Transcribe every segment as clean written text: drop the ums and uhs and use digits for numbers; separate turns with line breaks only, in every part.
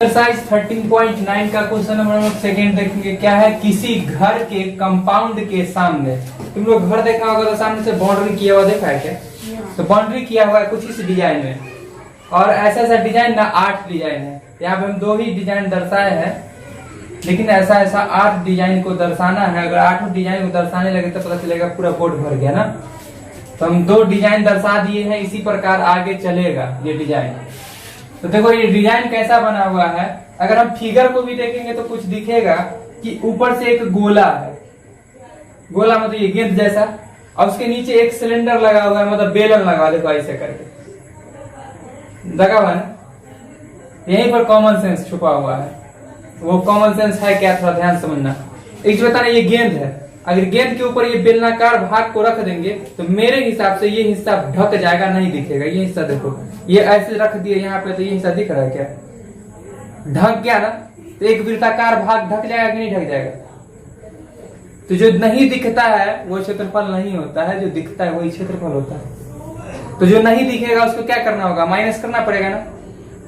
Exercise 13.9 का question number second देखेंगे। क्या है, किसी घर के कंपाउंड के सामने, तुम लोग घर देखा होगा तो सामने से बाउंड्री किया हुआ देखा है क्या? तो बाउंड्री किया हुआ है कुछ इस डिजाइन में, और ऐसा ऐसा डिजाइन ना 8 डिजाइन है। यहाँ पे हम 2 ही डिजाइन दर्शाए हैं, लेकिन ऐसा ऐसा 8 डिजाइन को दर्शाना है। अगर 8 डिजाइन को दर्शाने लगे तो पता चलेगा पूरा बोर्ड भर गया ना। तो हम 2 डिजाइन दर्शा दिए हैं, इसी प्रकार आगे चलेगा ये डिजाइन। तो देखो ये डिजाइन कैसा बना हुआ है। अगर हम फिगर को भी देखेंगे तो कुछ दिखेगा कि ऊपर से एक गोला है, गोला मतलब ये गेंद जैसा, और उसके नीचे एक सिलेंडर लगा हुआ है, मतलब बेलन लगा, देखो ऐसे करके लगा हुआ है। यहीं पर कॉमन सेंस छुपा हुआ है। वो कॉमन सेंस है क्या, थोड़ा ध्यान समझना। एक बताना, ये गेंद है, अगर गेंद के ऊपर ये बेलनाकार भाग को रख देंगे तो मेरे हिसाब से ये हिस्सा ढक जाएगा, नहीं दिखेगा। ये हिस्सा देखो, ये ऐसे रख दिए यहाँ पे, तो ये हिस्सा दिख रहा है क्या? ढक गया ना। तो एक वृत्ताकार भाग ढक जाएगा कि नहीं ढक जाएगा? तो जो नहीं दिखता है वो क्षेत्रफल नहीं होता है, जो दिखता है वही क्षेत्रफल होता है। तो जो नहीं दिखेगा उसको क्या करना होगा, माइनस करना पड़ेगा ना।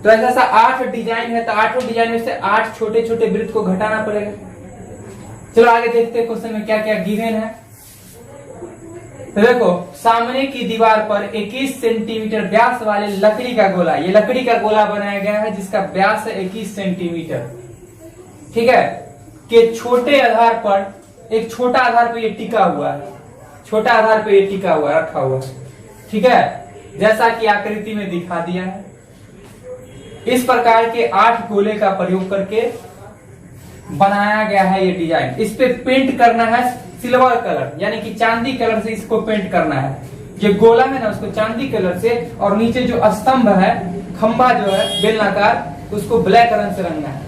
तो ऐसा 8 डिजाइन है, तो 8 डिजाइन में से 8 छोटे छोटे वृत्त को घटाना पड़ेगा। चलो आगे देखते हैं क्वेश्चन में क्या क्या गिवन है। तो देखो, सामने की दीवार पर 21 सेंटीमीटर व्यास वाले लकड़ी का गोला, ये लकड़ी का गोला बनाया गया है जिसका व्यास है 21 सेंटीमीटर, ठीक है, के छोटे आधार पर, एक छोटा आधार पर ये टिका हुआ है, छोटा आधार पर ये टिका हुआ रखा हुआ है, ठीक है, जैसा कि आकृति में दिखा दिया है। इस प्रकार के 8 गोले का प्रयोग करके बनाया गया है ये डिजाइन। इस पे पेंट करना है सिल्वर कलर, यानी कि चांदी कलर से इसको पेंट करना है। ये गोला है ना, उसको चांदी कलर से, और नीचे जो स्तंभ है, खंबा जो है बेलनाकार, उसको ब्लैक रंग से रंगना है।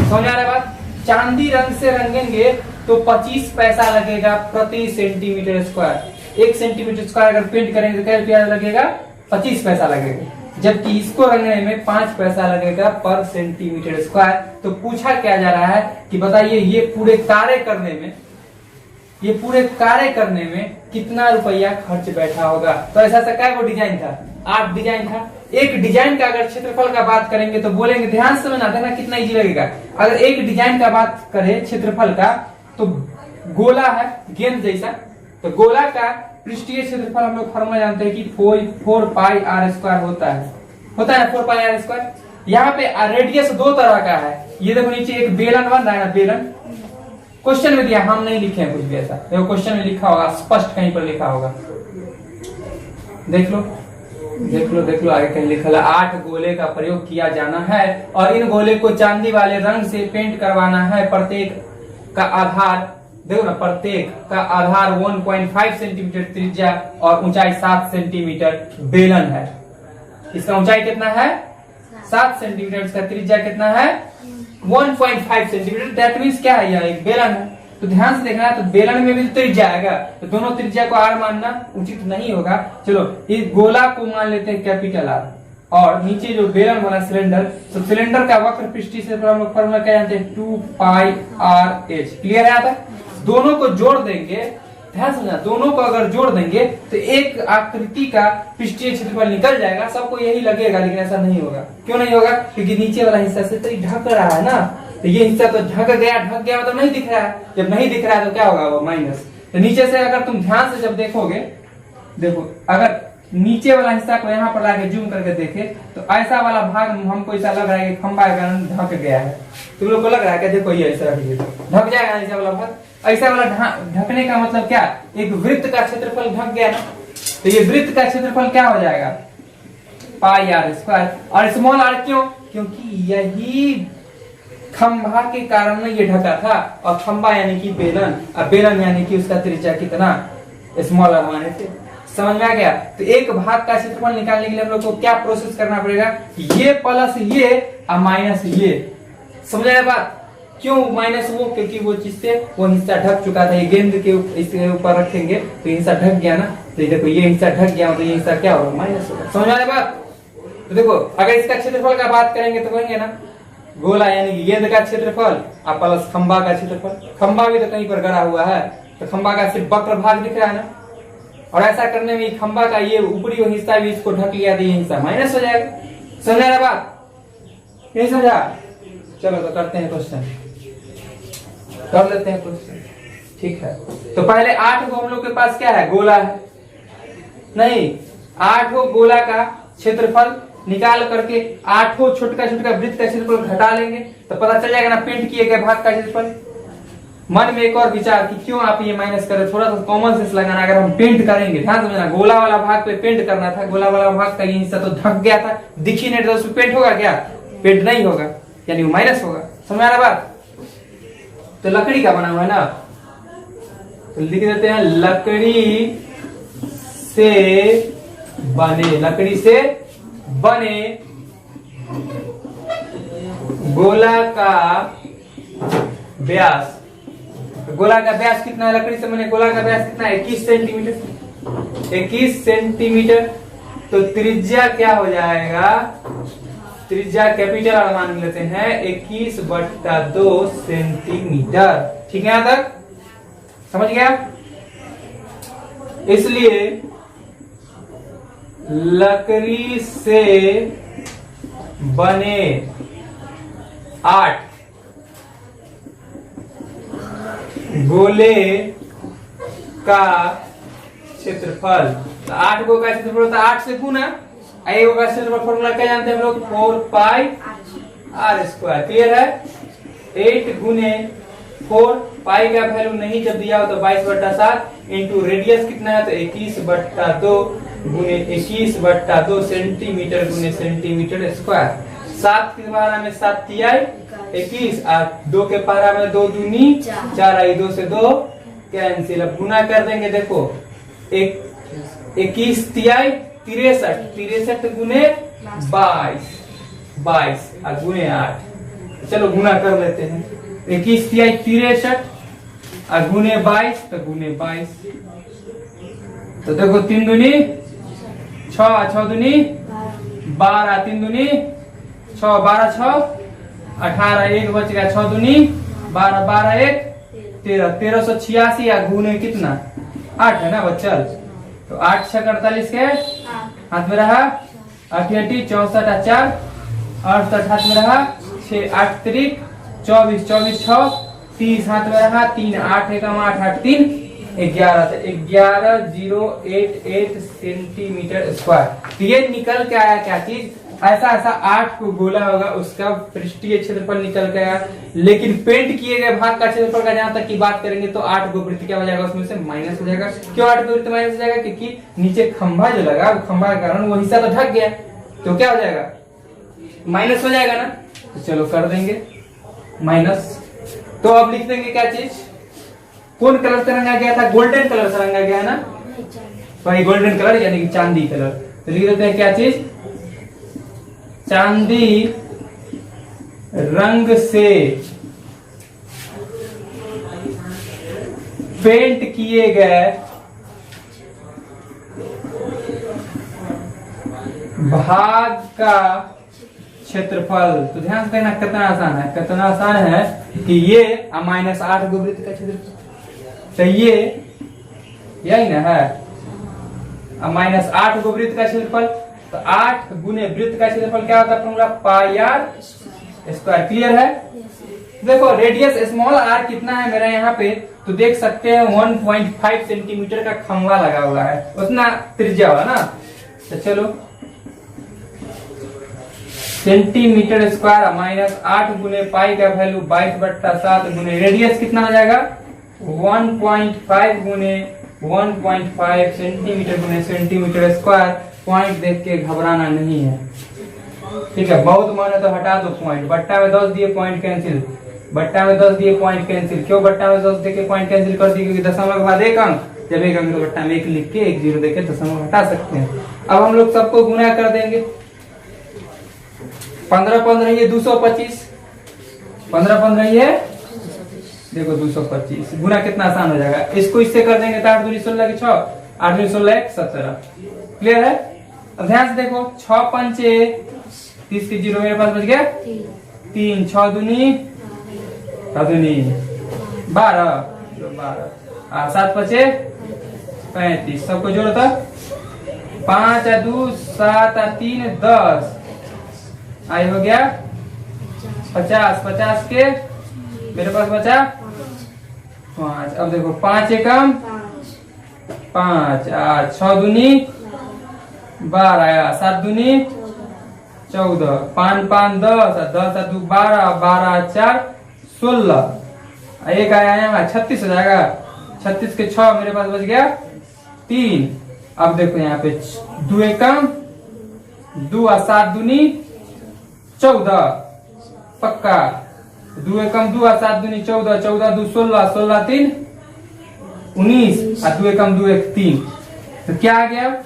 समझ आ रहा है बात? चांदी रंग से रंगेंगे तो 25 पैसा लगेगा प्रति सेंटीमीटर स्क्वायर। 1 सेंटीमीटर स्क्वायर अगर पेंट करेंगे तो क्या रुपया लगेगा? 25 पैसा लगेगा। जबकि इसको रंगने में 5 पैसा लगेगा पर सेंटीमीटर स्क्वायर। तो पूछा क्या जा रहा है कि बताइए ये पूरे कार्य करने में कितना रुपया खर्च बैठा होगा। तो ऐसा क्या वो डिजाइन था? 8 डिजाइन था। एक डिजाइन का अगर क्षेत्रफल का बात करेंगे तो बोलेंगे, ध्यान से समझना, देखना कितना इजी लगेगा। अगर एक डिजाइन का बात करें क्षेत्रफल का, तो गोला है गेंद जैसा, तो गोला का पृष्ठीय क्षेत्रफल हम लोग फॉर्मूला जानते हैं कि 4 पाई आर स्क्वायर होता है ना, 4 पाई आर स्क्वायर। यहाँ पे रेडियस 2 तरह का है। ये देखो नीचे एक बेलन बन रहा है ना, बेलन क्वेश्चन में दिया, हम नहीं लिखे हैं कुछ भी ऐसा। देखो क्वेश्चन में लिखा होगा, स्पष्ट कहीं पर लिखा होगा, देख लो आगे कहीं लिखा है 8 गोले का प्रयोग किया जाना है, और इन गोले को चांदी वाले रंग से पेंट करवाना है। प्रत्येक का आधार, देखो ना, प्रत्येक का आधार 1.5 सेंटीमीटर त्रिज्या और ऊंचाई 7 सेंटीमीटर बेलन है। इसका ऊंचाई कितना है? 7 सेंटीमीटर। इसका त्रिज्या कितना है? 1.5 सेंटीमीटर। दैट मीन्स क्या है, यह एक बेलन है। तो ध्यान से देखना है, तो बेलन में भी त्रिज्या आएगा, तो दोनों त्रिज्या को आर मानना उचित नहीं होगा। चलो इस गोला को मान लेते हैं कैपिटल आर, और नीचे जो बेलन बना सिलेंडर, तो सिलेंडर का वक्र पृष्ठीय से फॉर्मूला क्या जानते हैं? 2 पाई आर एच। क्लियर है? आता दोनों को जोड़ देंगे, ध्यान समझना, दोनों को अगर जोड़ देंगे तो एक आकृति का पृष्ठीय क्षेत्रफल निकल जाएगा। सबको यही लगेगा, लेकिन ऐसा नहीं होगा। क्यों नहीं होगा? क्योंकि नीचे वाला हिस्सा से तो ढक रहा है ना, तो ये हिस्सा तो ढक गया मतलब नहीं दिख रहा है। जब नहीं दिख रहा है तो क्या होगा? वो माइनस। तो नीचे से अगर तुम ध्यान से जब देखोगे, देखो अगर नीचे वाला हिस्सा को यहाँ पर लाके जूम करके देखे तो ऐसा वाला भाग हमको ऐसा लग रहा है कि खंबा के कारण ढक गया है। तुम लोग को लग रहा है क्या? देखो ये ऐसा रखिए, ढक जाएगा ऐसा वाला भाग। ऐसा वाला ढकने का मतलब क्या? एक वृत्त का क्षेत्रफल ढक गया ना, तो ये वृत्त का क्षेत्रफल क्या हो जाएगा? पाई आर स्क्वायर। और स्मॉल आर क्यों? क्योंकि यही खंभा के कारण ये ढका था, और खंभा यानी कि बेलन, और बेलन यानी कि उसका त्रिज्या कितना? स्मॉल आर माने थे। समझ में आ गया? तो एक भाग का क्षेत्रफल निकालने के लिए हम लोग को क्या प्रोसेस करना पड़ेगा? ये प्लस ये और माइनस ये। समझ आया बात? क्यों माइनस? वो क्योंकि वो चीज से वो हिस्सा ढक चुका था। ये गेंद के इसके ऊपर रखेंगे तो ये हिस्सा ढक गया ना, तो देखो ये हिस्सा ढक गया, तो ये हिस्सा क्या होगा? माइनस होगा। समझ आया बात? तो देखो अगर इसका क्षेत्रफल का बात करेंगे तो कहेंगे ना, गोला यानी कि गेंद का क्षेत्रफल और प्लस खंबा का क्षेत्रफल। खंबा भी तो कहीं पर गड़ा हुआ है, तो खंबा का सिर्फ वक्र भाग दिख रहा है ना, और ऐसा करने में खंबा का ये ऊपरी हिस्सा भी इसको ढक लिया, तो ये हिस्सा माइनस हो जाएगा। समझ आ रहा बात? ये समझा। चलो तो करते हैं क्वेश्चन, कर लेते हैं क्वेश्चन। ठीक है, तो पहले 8 को हम लोग के पास क्या है, गोला है नहीं, 8 गोला का क्षेत्रफल निकाल करके 8 छोटका छोटका वृत्त का क्षेत्रफल घटा लेंगे तो पता चल जाएगा ना पेंट किए गए भाग का क्षेत्रफल। मन में एक और विचार कि क्यों आप ये माइनस कर रहे, थोड़ा सा कॉमन सेंस लगाना। अगर हम पेंट करेंगे, ध्यान समझना, गोला वाला भाग पे पेंट करना था, गोला वाला भाग का ये हिस्सा तो ढक गया था, दिखी नहीं तो उसमें पेंट होगा क्या, पेंट नहीं होगा, यानी वो माइनस होगा। समझ आ रहा बात। तो लकड़ी का बना हुआ है ना, तो लिख देते हैं लकड़ी से बने, लकड़ी से बने गोला का व्यास। गोला का व्यास कितना है, लकड़ी से बने गोला का व्यास कितना है, 21 सेंटीमीटर, 21 सेंटीमीटर। तो त्रिज्या क्या हो जाएगा, त्रिज्या कैपिटल आर मान लेते हैं 21/2 सेंटीमीटर। ठीक है, यहां तक समझ गया। इसलिए लकड़ी से बने 8 गोले का क्षेत्रफल, तो 8 गो का क्षेत्रफल होता है 8 से गुना, एक गो का क्षेत्रफल फॉर्मूला क्या जानते हैं हम लोग, 4πr²। क्लियर है। 8 गुने 4, पाई का वैल्यू नहीं जब दिया हो तो 22/7 इंटू रेडियस कितना है तो 21/2 गुने 21/2 सेंटीमीटर गुने सेंटीमीटर स्क्वायर। 7 के पारा में 7 तिहाई 21 और 2 के पारा में 2 दूनी 4 आई, 2 से 2 कैंसिल। अब गुना कर देंगे, देखो 21 तिहाई 63, 63 गुने 22 और गुने 8। चलो गुना कर लेते हैं, 21 तिहाई 63 और गुने 22 तो गुने 22। तो देखो 3 दूनी 6, 6 दूनी 12, 3 दूनी 6, 12 6 18, 1 बच गया, 6 दूनी 12, 12 1 13, 1386 या गुने कितना 8 है ना बच्चल। तो 8 6 48 के हाथ में रहा, 8 64 4 68 हाथ में रहा, 6 8 3 24 24 6 30 हाथ में रहा, 3 8 1 8 8 3 11, 11088 सेंटीमीटर स्क्वायर। तो ये निकल के आया क्या चीज, ऐसा ऐसा 8 को गोला होगा उसका पृष्ठीय क्षेत्रफल निकल के आया। लेकिन पेंट किए गए भाग का क्षेत्रफल का जहां तक की बात करेंगे तो 8 गो वृत्त क्या हो जाएगा, उसमें से माइनस हो जाएगा। क्यों 8 गो वृत्त माइनस हो जाएगा, क्योंकि नीचे खंभा जो लगा, खंभा के कारण वो हिस्सा तो ढक गया, तो क्या हो जाएगा, माइनस हो जाएगा ना। तो चलो कर देंगे माइनस। तो अब लिख देंगे क्या चीज, कौन कलर से रंगा गया था, गोल्डन कलर से रंगा गया है ना भाई, गोल्डन कलर यानी कि चांदी कलर। तो लिख देते हैं क्या चीज, चांदी रंग से पेंट किए गए भाग का क्षेत्रफल। तो ध्यान से देखना कितना आसान है, कितना आसान है कि ये -8 गो वृत्त का क्षेत्रफल, तो ये यही ना है -8 गो वृत्त का क्षेत्रफल। तो 8 गुने वृत्त का क्षेत्रफल क्या होता है, फॉर्मूला πr²। क्लियर है। देखो रेडियस स्मॉल r कितना है मेरा यहाँ पे, तो देख सकते हैं 1.5 सेंटीमीटर का खंभा लगा हुआ है, उतना त्रिज्या हुआ ना। तो चलो सेंटीमीटर स्क्वायर -8 गुने पाई का वैल्यू 22/7 गुने रेडियस कितना हो जाएगा 1.5 गुने 1.5 सेंटीमीटर गुने सेंटीमीटर स्क्वायर। पॉइंट देख के घबराना नहीं है, ठीक है। बहुत मन है तो हटा दो पॉइंट, बट्टा में 10 दिए पॉइंट कैंसिल, बट्टा में 10 दिए पॉइंट कैंसिल। क्यों बट्टा में 10 देके पॉइंट कैंसिल कर दिए, क्योंकि दशमलव के बाद 1 अंक, जब 1 अंक तो बट्टा में 1 लिख के 1 0 देके दशमलव हटा सकते हैं। अब हम लोग सबको गुना कर देंगे, 15 15 ये 225, 15 15 ये देखो 225, गुना कितना आसान हो जाएगा। इसको इससे कर देंगे तो 8 दूनी 16 के 6, 8 दूनी 16 17। क्लियर है। अब ध्यान से देखो 6 5 30 के 0 मेरे पास बच गया 3, 6 दूनी 12 12 7 5 35, सबको जोड़ो तो 5 2 7 3 10 आई हो गया 50, 50 के मेरे पास बचा 5। अब देखो 5 एकम 5, 6 दूनी 12, 7 दूनी 14, 5 5 10, 10 7 12, 12 4 16। एक आया यहाँ 36 हो जाएगा। 36 के 6 मेरे पास बच गया 3। अब देखो यहाँ पे 2 एकम 2 और 7 दूनी 14 पक्का। 2 एकम 2 और 7 दूनी 14, 14 2 16, 16 3 19 और 2 एकम 2 1 3। तो क्या आ गया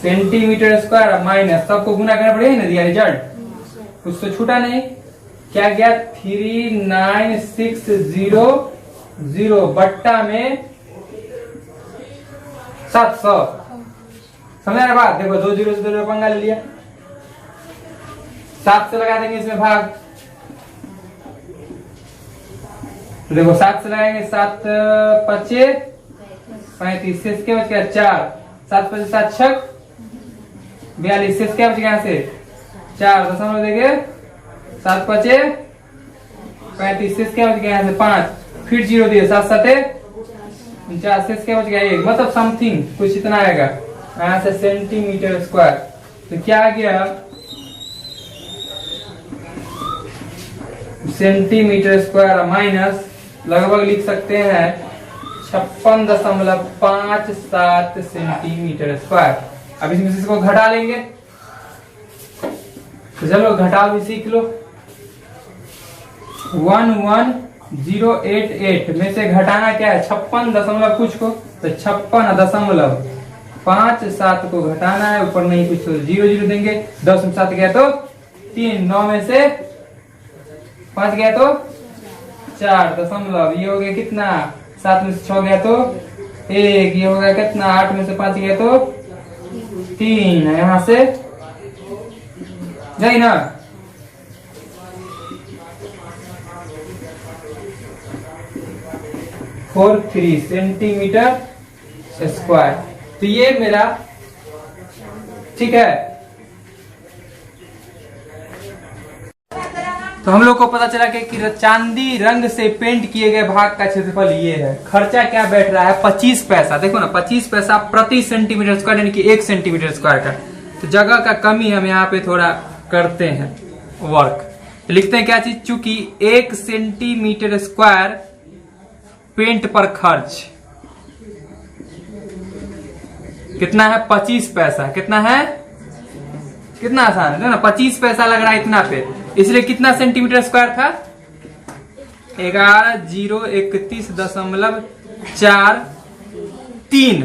सेंटीमीटर स्क्वायर माइनस सबको गुना करना पड़ेगा ना, दिया रिजल्ट कुछ तो छूटा नहीं। क्या गया 39600 बट्टा में 700। समझ रहे बात? देखो 2 जीरो से 2 जीरो पंगा ले लिया। 7 से लगा देंगे इसमें भाग। तो देखो 7 से लगाएंगे 7 5 35 से इसके बच गया 4, 7 5 7 6 42 से इसके बच गया यहाँ से 4 दशमलव देंगे 7 5 35 से इसके बच गया यहाँ से 5, फिर 0 दिए 7 7 49 से इसके बच गया 1, मतलब समथिंग कुछ इतना आएगा यहाँ से सेंटीमीटर स्क्वायर। तो क्या आ गया सेंटीमीटर स्क्वायर माइनस लगभग लिख सकते हैं 56.57 सेंटीमीटर स्क्वायर। अब इसमें से इसको घटा लेंगे तो चलो घटाओ भी सीख लो। 11088 में से घटाना क्या है 56 दशमलव कुछ को, तो 56.57 को घटाना है। ऊपर नहीं कुछ तो 0 0 देंगे। 10 में 7 गया तो 3, 9 में से 5 गया तो 4 दशमलव, ये हो गया कितना 7 में से 6 गया तो 1, ये हो गया कितना 8 में से 5 गया तो 3, यहां से नहीं ना 43 सेंटीमीटर स्क्वायर। तो ये मेरा ठीक है। तो हम लोग को पता चला कि चांदी रंग से पेंट किए गए भाग का क्षेत्रफल ये है। खर्चा क्या बैठ रहा है 25 पैसा। देखो ना 25 पैसा प्रति सेंटीमीटर स्क्वायर, यानी कि 1 सेंटीमीटर स्क्वायर का। तो जगह का कमी हम यहाँ पे थोड़ा करते हैं वर्क। तो लिखते हैं क्या चीज, चूंकि 1 सेंटीमीटर स्क्वायर पेंट पर खर्च कितना है 25 पैसा। कितना है, कितना आसान है ना, 25 पैसा लग रहा है इतना पे, इसलिए कितना सेंटीमीटर स्क्वायर था 11,031.43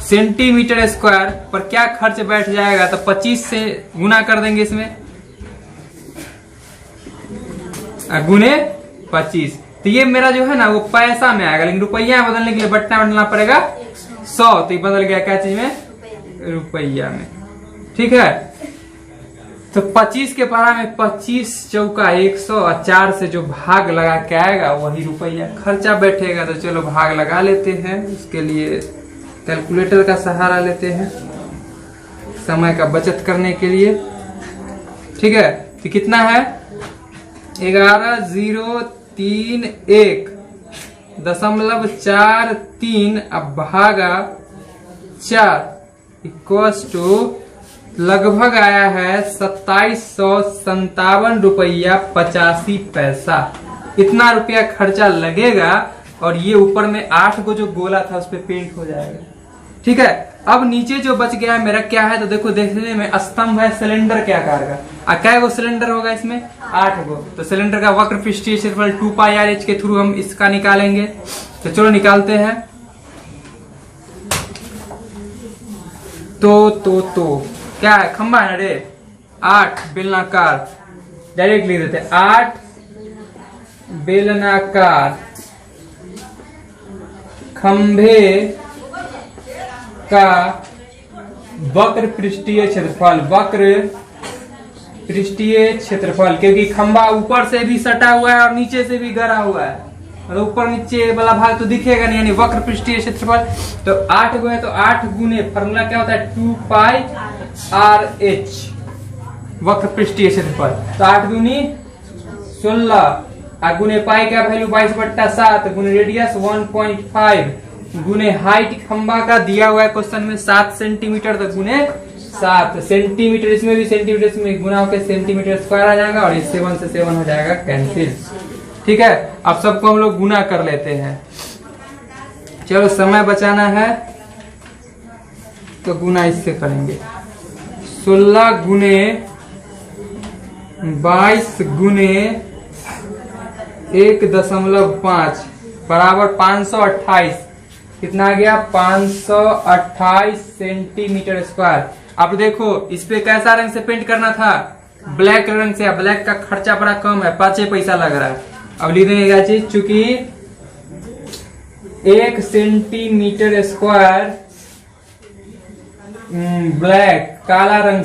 सेंटीमीटर स्क्वायर पर क्या खर्च बैठ जाएगा। तो 25 से गुना कर देंगे इसमें, गुने 25। तो ये मेरा जो है ना वो पैसा में आएगा, लेकिन रुपया में बदलने के लिए बटना बदलना पड़ेगा 100। तो ये बदल गया क्या चीज में, रुपया में। ठीक है। तो 25 के पारा में 25 चौका 100 और 4 से जो भाग लगा के आएगा वही रुपया खर्चा बैठेगा। तो चलो भाग लगा लेते हैं। उसके लिए कैलकुलेटर का सहारा लेते हैं समय का बचत करने के लिए। ठीक है। तो कितना है 11,031.43 अब भागा 4 इक्वस टू लगभग आया है 2757 रुपया 85 पैसा। इतना रुपया खर्चा लगेगा और ये ऊपर में 8 को जो गोला था उस पे पेंट हो जाएगा। ठीक है। अब नीचे जो बच गया है मेरा क्या है, तो देखो देखने में स्तंभ है सिलेंडर के आकार का। क्या वो सिलेंडर होगा इसमें 8 गो। तो सिलेंडर का वक्र पृष्ठीय क्षेत्रफल 2πr/h के थ्रू हम इसका निकालेंगे। तो चलो निकालते हैं। तो क्या है खंबा है ना रे 8 बेलनाकार, डायरेक्ट लिख देते 8 बेलनाकार खंभे का वक्र पृष्ठीय क्षेत्रफल। वक्र पृष्ठीय क्षेत्रफल क्योंकि खंबा ऊपर से भी सटा हुआ है और नीचे से भी गड़ा हुआ है, मतलब ऊपर नीचे वाला भाग तो दिखेगा नहीं, यानी वक्र पृष्ठीय क्षेत्रफल। तो 8 गो है तो 8 गुने फॉर्मूला क्या होता है 2πr/h RH वक्र पृष्ठीय क्षेत्रफल। तो 8 दूनी 16 गुने पाई का वैल्यू 22/7 गुने रेडियस 1.5 गुने हाइट खंबा का दिया हुआ है क्वेश्चन में 7 सेंटीमीटर, तो गुने 7 सेंटीमीटर, इसमें भी सेंटीमीटर, इसमें गुना होकर सेंटीमीटर स्क्वायर आ जाएगा और इस 7 से 7 हो जाएगा कैंसिल। ठीक है, अब सबको हम लोग गुना कर लेते हैं। चलो समय बचाना है तो गुना इससे करेंगे। 16 गुने 22 गुने 1.5 बराबर 528, कितना आ गया 528 सेंटीमीटर स्क्वायर। अब देखो इस पे कैसा रंग से पेंट करना था, ब्लैक रंग से। ब्लैक का खर्चा बड़ा कम है, 5 पैसा लग रहा है। अब लिख देंगे क्या चीज, चूंकि 1 सेंटीमीटर स्क्वायर ब्लैक काला रंग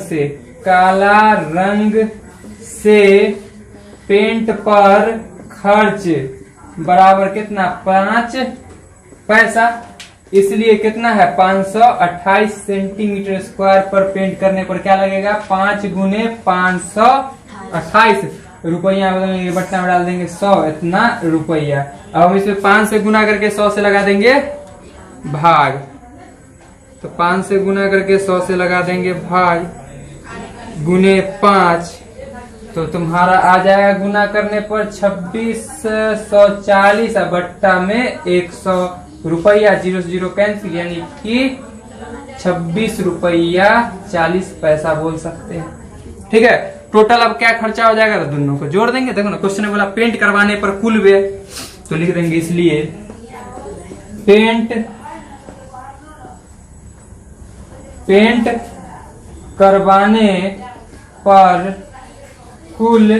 से पेंट पर खर्च बराबर कितना 5 पैसा, इसलिए कितना है 528 सेंटीमीटर स्क्वायर पर पेंट करने पर क्या लगेगा 5 गुने 528 रुपया बदलेंगे, बटना में डाल देंगे 100, इतना रुपया। अब हम इसमें 5 से गुना करके 100 से लगा देंगे भाग, तो 5 से गुना करके 100 से लगा देंगे भाग गुने 5, तो तुम्हारा आ जाएगा गुना करने पर 2640 बट्टा में 100 रुपया, 0 से 0 कैंसिल, यानी कि 26 रुपया 40 पैसा बोल सकते हैं। ठीक है, टोटल अब क्या खर्चा हो जाएगा, तो दोनों को जोड़ देंगे। देखो ना क्वेश्चन में बोला पेंट करवाने पर कुल व्यय, तो लिख देंगे इसलिए पेंट करवाने पर कुल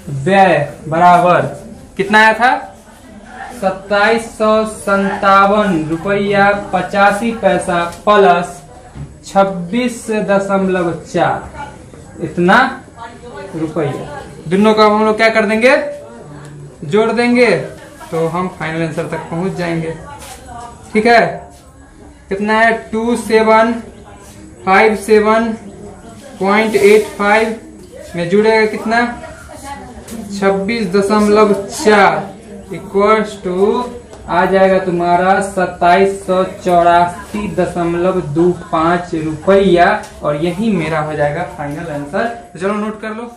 व्यय बराबर कितना आया था 2757 रुपया 85 पैसा प्लस 26.4 इतना रुपया। दोनों का हम लोग क्या कर देंगे, जोड़ देंगे, तो हम फाइनल आंसर तक पहुंच जाएंगे। ठीक है, कितना है 2757.85 में जुड़ेगा कितना 26.4 इक्वल्स टू आ जाएगा तुम्हारा 2784.25 रुपया, और यही मेरा हो जाएगा फाइनल आंसर। तो चलो नोट कर लो।